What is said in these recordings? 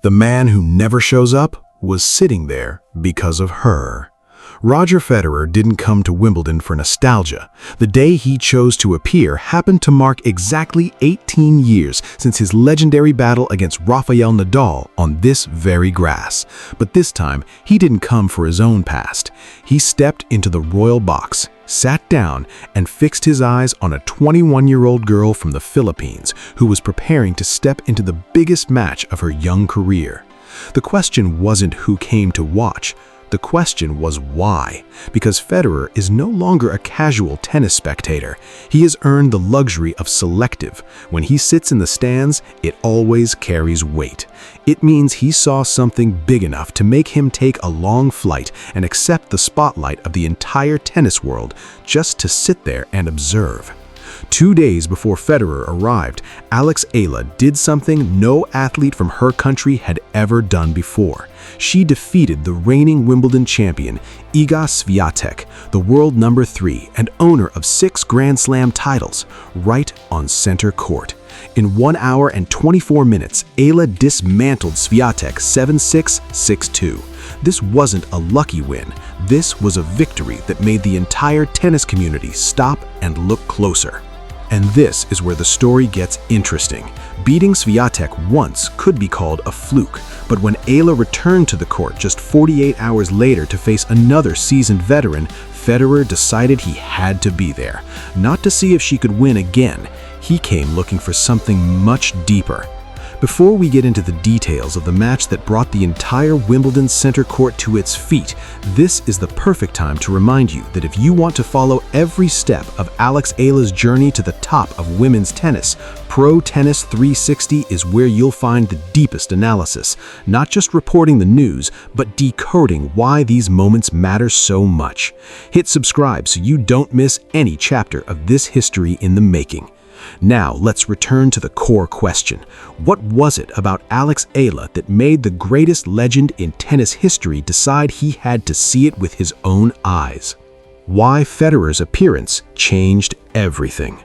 The man who never shows up was sitting there because of her. Roger Federer didn't come to Wimbledon for nostalgia. The day he chose to appear happened to mark exactly 18 years since his legendary battle against Rafael Nadal on this very grass. But this time, he didn't come for his own past. He stepped into the royal box, sat down, and fixed his eyes on a 21-year-old girl from the Philippines who was preparing to step into the biggest match of her young career. The question wasn't who came to watch. The question was why, because Federer is no longer a casual tennis spectator. He has earned the luxury of selective. When he sits in the stands, it always carries weight. It means he saw something big enough to make him take a long flight and accept the spotlight of the entire tennis world just to sit there and observe. 2 days before Federer arrived, Alex Eala did something no athlete from her country had ever done before. She defeated the reigning Wimbledon champion, Iga Świątek, the world number 3 and owner of 6 Grand Slam titles, right on center court. In 1 hour and 24 minutes, Eala dismantled Świątek 7-6, 6-2. This wasn't a lucky win. This was a victory that made the entire tennis community stop and look closer. And this is where the story gets interesting. Beating Świątek once could be called a fluke, but when Eala returned to the court just 48 hours later to face another seasoned veteran, Federer decided he had to be there. Not to see if she could win again. He came looking for something much deeper. Before we get into the details of the match that brought the entire Wimbledon center court to its feet, this is the perfect time to remind you that if you want to follow every step of Alex Eala's journey to the top of women's tennis, Pro Tennis 360 is where you'll find the deepest analysis, not just reporting the news, but decoding why these moments matter so much. Hit subscribe so you don't miss any chapter of this history in the making. Now, let's return to the core question. What was it about Alex Eala that made the greatest legend in tennis history decide he had to see it with his own eyes? Why Federer's appearance changed everything.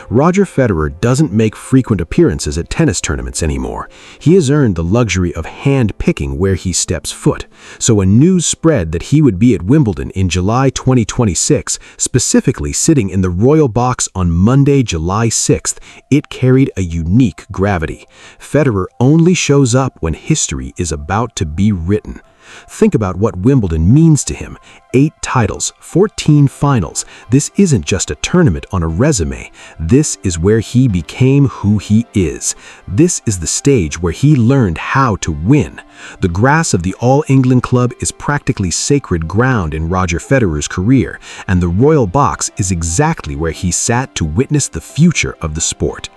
Roger Federer doesn't make frequent appearances at tennis tournaments anymore. He has earned the luxury of hand-picking where he steps foot. So when news spread that he would be at Wimbledon in July 2026, specifically sitting in the royal box on Monday, July 6th, it carried a unique gravity. Federer only shows up when history is about to be written. Think about what Wimbledon means to him. 8 titles, 14 finals. This isn't just a tournament on a resume. This is where he became who he is. This is the stage where he learned how to win. The grass of the All England Club is practically sacred ground in Roger Federer's career, and the royal box is exactly where he sat to witness the future of the sport.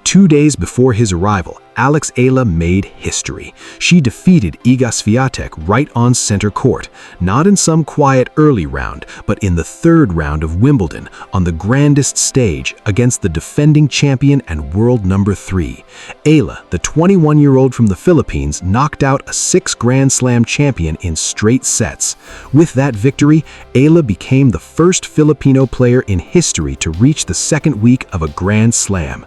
2 days before his arrival, Alex Eala made history. She defeated Iga Świątek right on center court, not in some quiet early round, but in the 3rd round of Wimbledon, on the grandest stage against the defending champion and world number 3. Eala, the 21-year-old from the Philippines, knocked out a 6 Grand Slam champion in straight sets. With that victory, Eala became the first Filipino player in history to reach the 2nd week of a Grand Slam.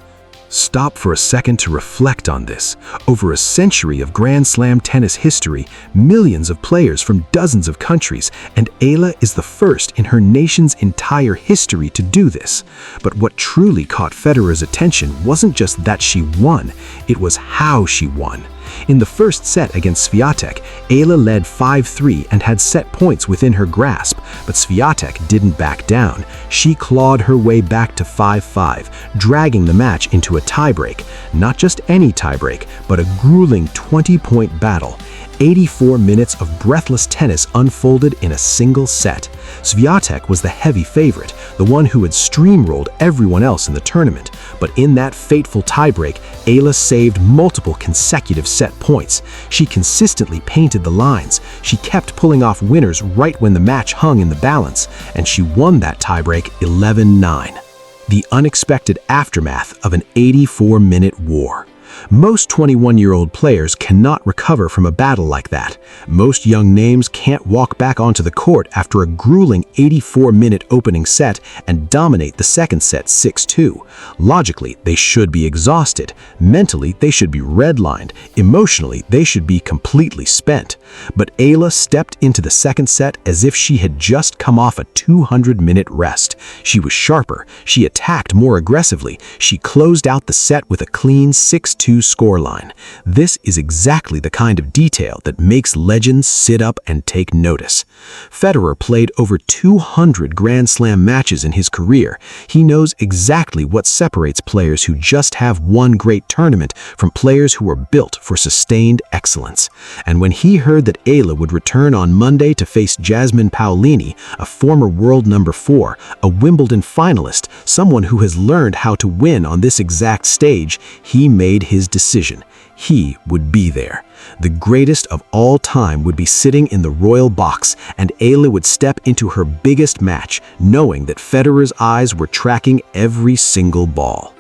Stop for a second to reflect on this. Over a century of Grand Slam tennis history, millions of players from dozens of countries, and Eala is the first in her nation's entire history to do this. But what truly caught Federer's attention wasn't just that she won, it was how she won. In the first set against Świątek, Eala led 5-3 and had set points within her grasp, but Świątek didn't back down. She clawed her way back to 5-5, dragging the match into a tiebreak. Not just any tiebreak, but a grueling 20-point battle. 84 minutes of breathless tennis unfolded in a single set. Świątek was the heavy favorite, the one who had steamrolled everyone else in the tournament. But in that fateful tiebreak, Eala saved multiple consecutive set points. She consistently painted the lines. She kept pulling off winners right when the match hung in the balance, and she won that tiebreak 11-9. The unexpected aftermath of an 84-minute war. Most 21-year-old players cannot recover from a battle like that. Most young names can't walk back onto the court after a grueling 84-minute opening set and dominate the second set 6-2. Logically, they should be exhausted. Mentally, they should be redlined. Emotionally, they should be completely spent. But Eala stepped into the second set as if she had just come off a 200-minute rest. She was sharper. She attacked more aggressively. She closed out the set with a clean 6-2 scoreline. This is exactly the kind of detail that makes legends sit up and take notice. Federer played over 200 Grand Slam matches in his career. He knows exactly what separates players who just have one great tournament from players who are built for sustained excellence. And when he heard that Eala would return on Monday to face Jasmine Paolini, a former world number 4, a Wimbledon finalist, someone who has learned how to win on this exact stage, he made his decision. He would be there. The greatest of all time would be sitting in the royal box, and Eala would step into her biggest match, knowing that Federer's eyes were tracking every single ball.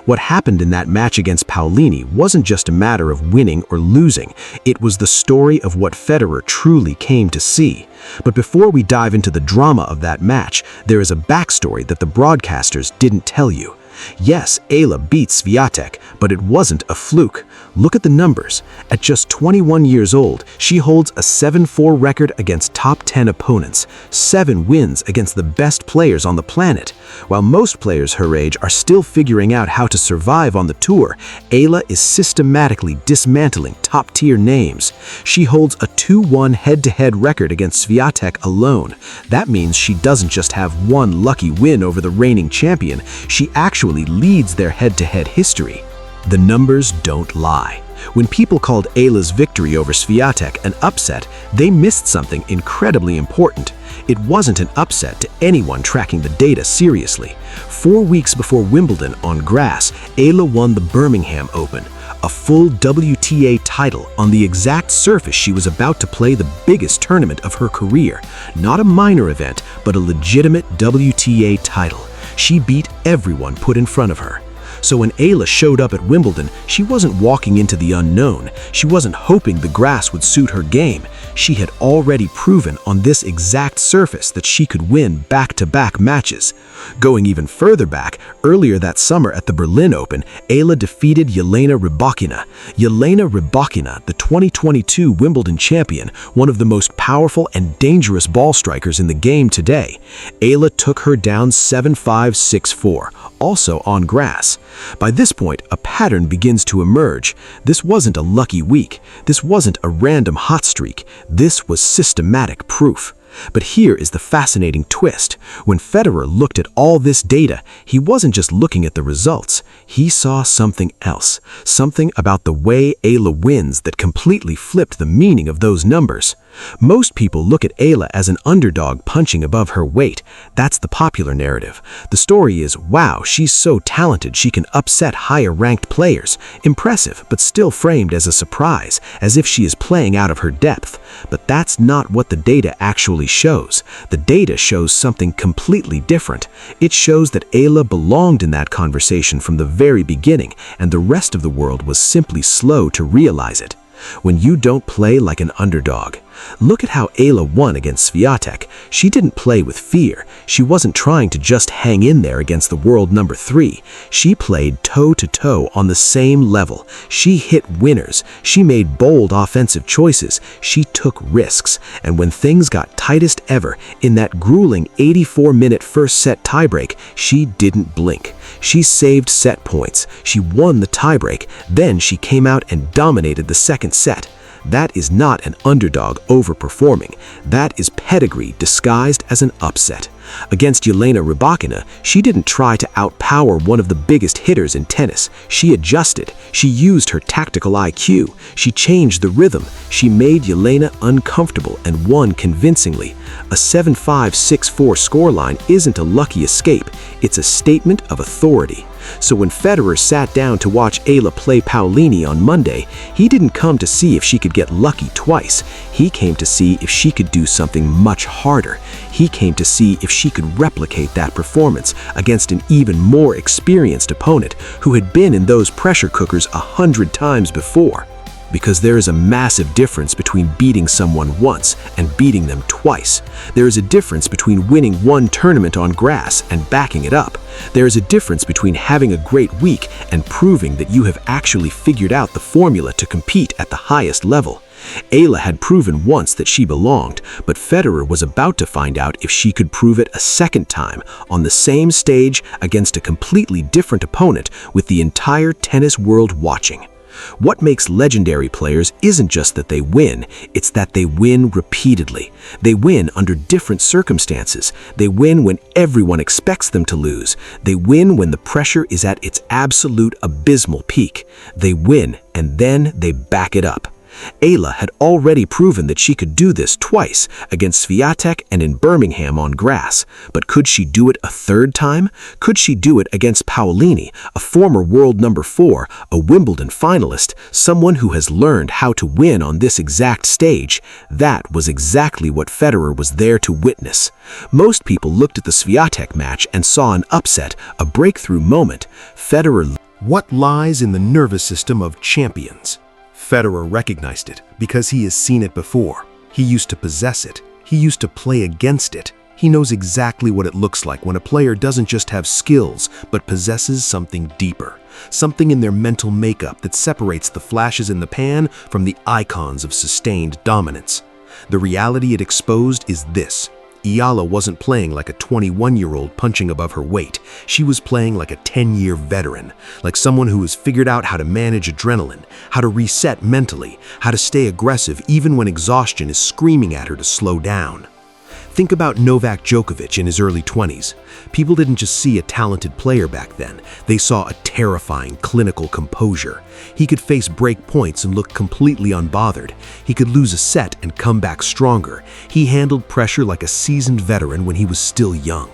What happened in that match against Paolini wasn't just a matter of winning or losing. It was the story of what Federer truly came to see. But before we dive into the drama of that match, there is a backstory that the broadcasters didn't tell you. Yes, Eala beat Świątek, but it wasn't a fluke. Look at the numbers. At just 21 years old, she holds a 7-4 record against top 10 opponents, 7 wins against the best players on the planet. While most players her age are still figuring out how to survive on the tour, Eala is systematically dismantling top-tier names. She holds a 2-1 head-to-head record against Świątek alone. That means she doesn't just have one lucky win over the reigning champion, she actually leads their head-to-head history. The numbers don't lie. When people called Eala's victory over Świątek an upset, they missed something incredibly important. It wasn't an upset to anyone tracking the data seriously. 4 weeks before Wimbledon on grass, Eala won the Birmingham Open, a full WTA title on the exact surface she was about to play the biggest tournament of her career. Not a minor event, but a legitimate WTA title. She beat everyone put in front of her. So when Eala showed up at Wimbledon, she wasn't walking into the unknown. She wasn't hoping the grass would suit her game. She had already proven on this exact surface that she could win back-to-back matches. Going even further back, earlier that summer at the Berlin Open, Eala defeated Jelena Rybakina. Jelena Rybakina, the 2022 Wimbledon champion, one of the most powerful and dangerous ball strikers in the game today. Eala took her down 7-5, 6-4, also on grass. By this point, a pattern begins to emerge. This wasn't a lucky week. This wasn't a random hot streak. This was systematic proof. But here is the fascinating twist. When Federer looked at all this data, he wasn't just looking at the results. He saw something else, something about the way Eala wins that completely flipped the meaning of those numbers. Most people look at Eala as an underdog punching above her weight. That's the popular narrative. The story is, wow, she's so talented she can upset higher-ranked players. Impressive, but still framed as a surprise, as if she is playing out of her depth. But that's not what the data actually shows. The data shows something completely different. It shows that Eala belonged in that conversation from the very beginning, and the rest of the world was simply slow to realize it. When you don't play like an underdog. Look at how Eala won against Świątek. She didn't play with fear. She wasn't trying to just hang in there against the world number 3. She played toe-to-toe on the same level. She hit winners. She made bold offensive choices. She took risks. And when things got tightest ever, in that grueling 84-minute first set tiebreak, she didn't blink. She saved set points. She won the tiebreak. Then she came out and dominated the second set. That is not an underdog overperforming. That is pedigree disguised as an upset. Against Jelena Rybakina, she didn't try to outpower one of the biggest hitters in tennis. She adjusted. She used her tactical IQ. She changed the rhythm. She made Jelena uncomfortable and won convincingly. A 7-5, 6-4 scoreline isn't a lucky escape. It's a statement of authority. So when Federer sat down to watch Eala play Paolini on Monday, he didn't come to see if she could get lucky twice. He came to see if she could do something much harder. He came to see if she could replicate that performance against an even more experienced opponent who had been in those pressure cookers 100 times before. Because there is a massive difference between beating someone once and beating them twice. There is a difference between winning one tournament on grass and backing it up. There is a difference between having a great week and proving that you have actually figured out the formula to compete at the highest level. Eala had proven once that she belonged, but Federer was about to find out if she could prove it a second time on the same stage against a completely different opponent with the entire tennis world watching. What makes legendary players isn't just that they win, it's that they win repeatedly. They win under different circumstances. They win when everyone expects them to lose. They win when the pressure is at its absolute abysmal peak. They win, and then they back it up. Eala had already proven that she could do this twice against Świątek and in Birmingham on grass. But could she do it a third time? Could she do it against Paolini, a former world number 4, a Wimbledon finalist, someone who has learned how to win on this exact stage? That was exactly what Federer was there to witness. Most people looked at the Świątek match and saw an upset, a breakthrough moment. Federer. What lies in the nervous system of champions? Federer recognized it because he has seen it before. He used to possess it. He used to play against it. He knows exactly what it looks like when a player doesn't just have skills, but possesses something deeper. Something in their mental makeup that separates the flashes in the pan from the icons of sustained dominance. The reality it exposed is this. Eala wasn't playing like a 21-year-old punching above her weight. She was playing like a 10-year veteran, like someone who has figured out how to manage adrenaline, how to reset mentally, how to stay aggressive even when exhaustion is screaming at her to slow down. Think about Novak Djokovic in his early 20s. People didn't just see a talented player back then. They saw a terrifying clinical composure. He could face break points and look completely unbothered. He could lose a set and come back stronger. He handled pressure like a seasoned veteran when he was still young.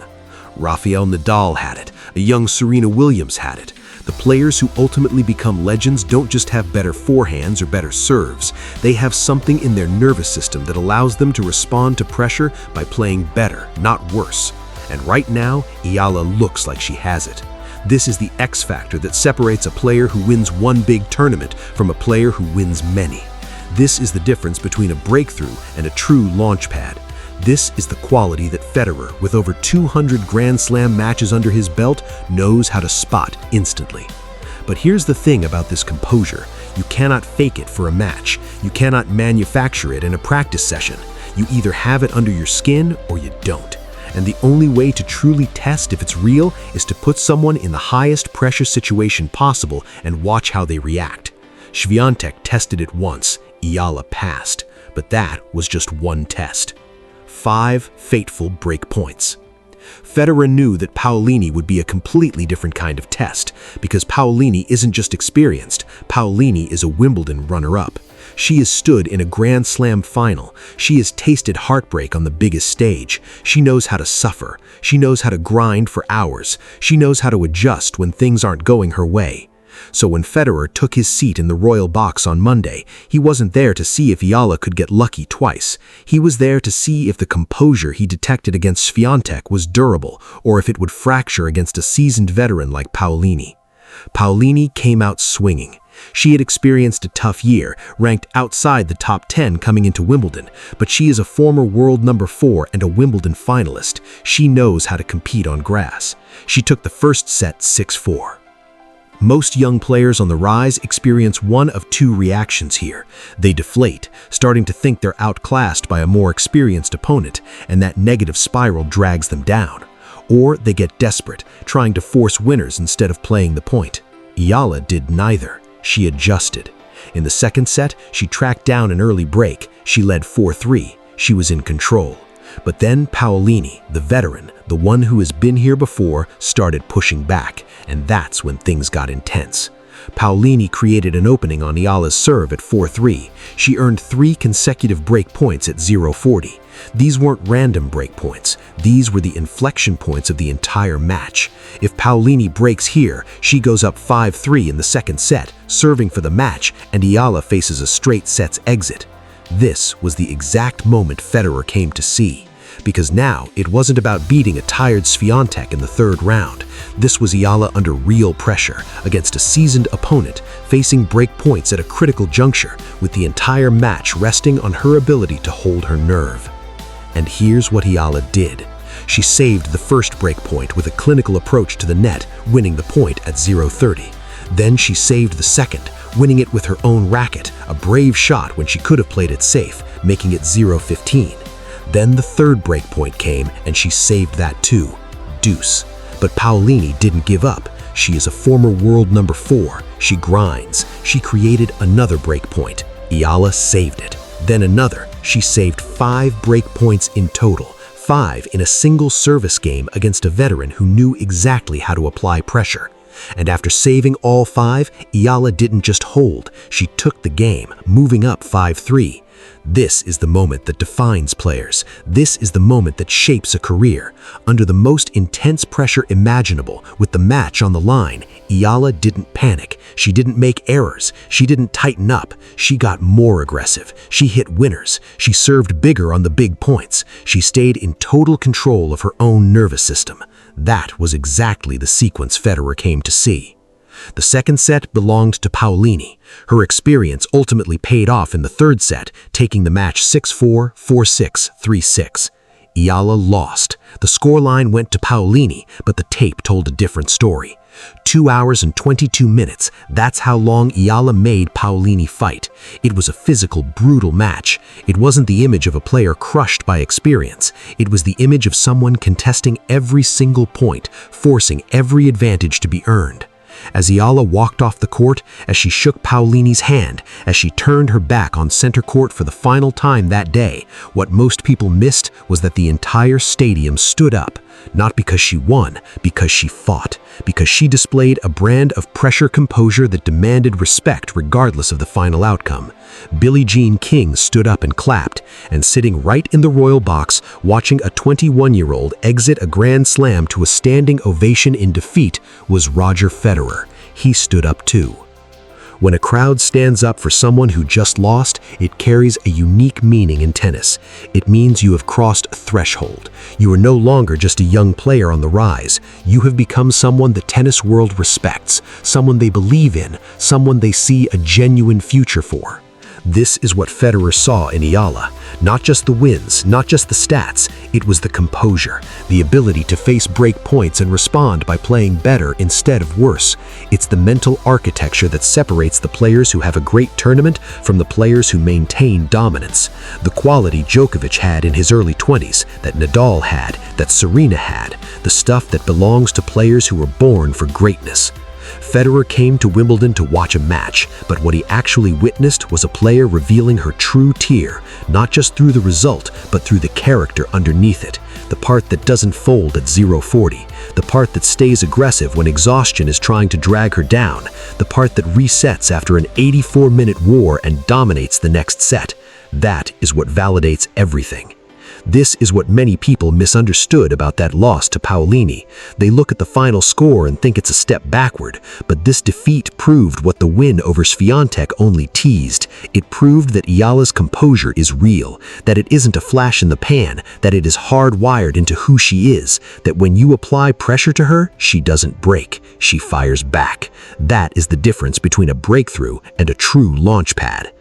Rafael Nadal had it. A young Serena Williams had it. The players who ultimately become legends don't just have better forehands or better serves. They have something in their nervous system that allows them to respond to pressure by playing better, not worse. And right now, Eala looks like she has it. This is the X factor that separates a player who wins one big tournament from a player who wins many. This is the difference between a breakthrough and a true launch pad. This is the quality that Federer, with over 200 Grand Slam matches under his belt, knows how to spot instantly. But here's the thing about this composure. You cannot fake it for a match. You cannot manufacture it in a practice session. You either have it under your skin or you don't. And the only way to truly test if it's real is to put someone in the highest pressure situation possible and watch how they react. Świątek tested it once. Eala passed. But that was just one test. 5 fateful break points. Federer knew that Paolini would be a completely different kind of test, because Paolini isn't just experienced, Paolini is a Wimbledon runner-up. She has stood in a Grand Slam final. She has tasted heartbreak on the biggest stage. She knows how to suffer. She knows how to grind for hours. She knows how to adjust when things aren't going her way. So when Federer took his seat in the royal box on Monday, he wasn't there to see if Eala could get lucky twice. He was there to see if the composure he detected against Świątek was durable, or if it would fracture against a seasoned veteran like Paolini. Paolini came out swinging. She had experienced a tough year, ranked outside the top 10 coming into Wimbledon, but she is a former world number 4 and a Wimbledon finalist. She knows how to compete on grass. She took the first set 6-4. Most young players on the rise experience one of two reactions here. They deflate, starting to think they're outclassed by a more experienced opponent, and that negative spiral drags them down. Or they get desperate, trying to force winners instead of playing the point. Eala did neither. She adjusted. In the second set, she tracked down an early break. She led 4-3. She was in control. But then Paolini, the veteran, the one who has been here before, started pushing back, and that's when things got intense. Paolini created an opening on Eala's serve at 4-3. She earned 3 consecutive break points at 0-40. These weren't random breakpoints. These were the inflection points of the entire match. If Paolini breaks here, she goes up 5-3 in the second set, serving for the match, and Eala faces a straight sets exit. This was the exact moment Federer came to see. Because now, it wasn't about beating a tired Świątek in the third round. This was Eala under real pressure, against a seasoned opponent, facing break points at a critical juncture, with the entire match resting on her ability to hold her nerve. And here's what Eala did. She saved the first break point with a clinical approach to the net, winning the point at 0-30. Then she saved the second, winning it with her own racket, a brave shot when she could have played it safe, making it 0-15. Then the third breakpoint came, and she saved that too, deuce. But Paolini didn't give up. She is a former world number 4. She grinds. She created another breakpoint. Eala saved it. Then another. She saved 5 breakpoints in total, 5 in a single service game against a veteran who knew exactly how to apply pressure. And after saving all 5, Eala didn't just hold. She took the game, moving up 5-3. This is the moment that defines players. This is the moment that shapes a career. Under the most intense pressure imaginable, with the match on the line, Eala didn't panic. She didn't make errors. She didn't tighten up. She got more aggressive. She hit winners. She served bigger on the big points. She stayed in total control of her own nervous system. That was exactly the sequence Federer came to see. The second set belonged to Paolini. Her experience ultimately paid off in the third set, taking the match 6-4, 4-6, 3-6. Eala lost. The scoreline went to Paolini, but the tape told a different story. 2 hours and 22 minutes, that's how long Eala made Paolini fight. It was a physical, brutal match. It wasn't the image of a player crushed by experience. It was the image of someone contesting every single point, forcing every advantage to be earned. As Eala walked off the court, as she shook Paolini's hand, as she turned her back on center court for the final time that day, what most people missed was that the entire stadium stood up, not because she won, because she fought, because she displayed a brand of pressure composure that demanded respect regardless of the final outcome. Billie Jean King stood up and clapped, and sitting right in the royal box, watching a 21-year-old exit a grand slam to a standing ovation in defeat, was Roger Federer. He stood up too. When a crowd stands up for someone who just lost, it carries a unique meaning in tennis. It means you have crossed a threshold. You are no longer just a young player on the rise. You have become someone the tennis world respects, someone they believe in, someone they see a genuine future for. This is what Federer saw in Eala. Not just the wins, not just the stats, it was the composure, the ability to face break points and respond by playing better instead of worse. It's the mental architecture that separates the players who have a great tournament from the players who maintain dominance. The quality Djokovic had in his early 20s, that Nadal had, that Serena had, the stuff that belongs to players who were born for greatness. Federer came to Wimbledon to watch a match, but what he actually witnessed was a player revealing her true tier, not just through the result, but through the character underneath it. The part that doesn't fold at 0-40, the part that stays aggressive when exhaustion is trying to drag her down, the part that resets after an 84-minute war and dominates the next set. That is what validates everything. This is what many people misunderstood about that loss to Paolini. They look at the final score and think it's a step backward, but this defeat proved what the win over Świątek only teased. It proved that Eala's composure is real, that it isn't a flash in the pan, that it is hardwired into who she is, that when you apply pressure to her, she doesn't break, she fires back. That is the difference between a breakthrough and a true launch pad.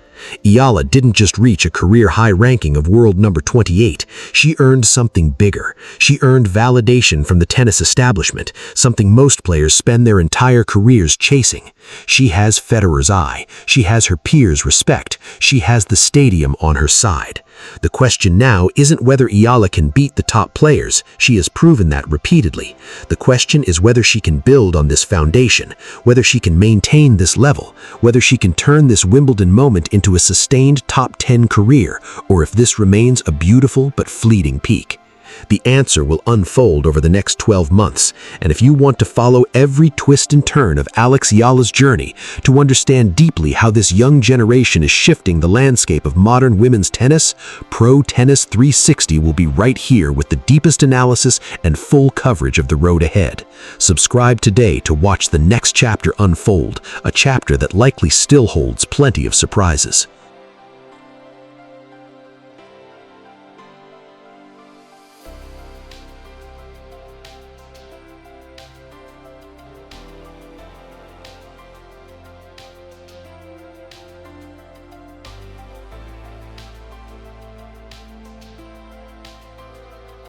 Eala didn't just reach a career-high ranking of world number 28. She earned something bigger. She earned validation from the tennis establishment, something most players spend their entire careers chasing. She has Federer's eye. She has her peers' respect. She has the stadium on her side. The question now isn't whether Eala can beat the top players. She has proven that repeatedly. The question is whether she can build on this foundation, whether she can maintain this level, whether she can turn this Wimbledon moment into a sustained top 10 career, or if this remains a beautiful but fleeting peak. The answer will unfold over the next 12 months, and if you want to follow every twist and turn of Alex Eala's journey, to understand deeply how this young generation is shifting the landscape of modern women's tennis, Pro Tennis 360 will be right here with the deepest analysis and full coverage of the road ahead. Subscribe today to watch the next chapter unfold, a chapter that likely still holds plenty of surprises.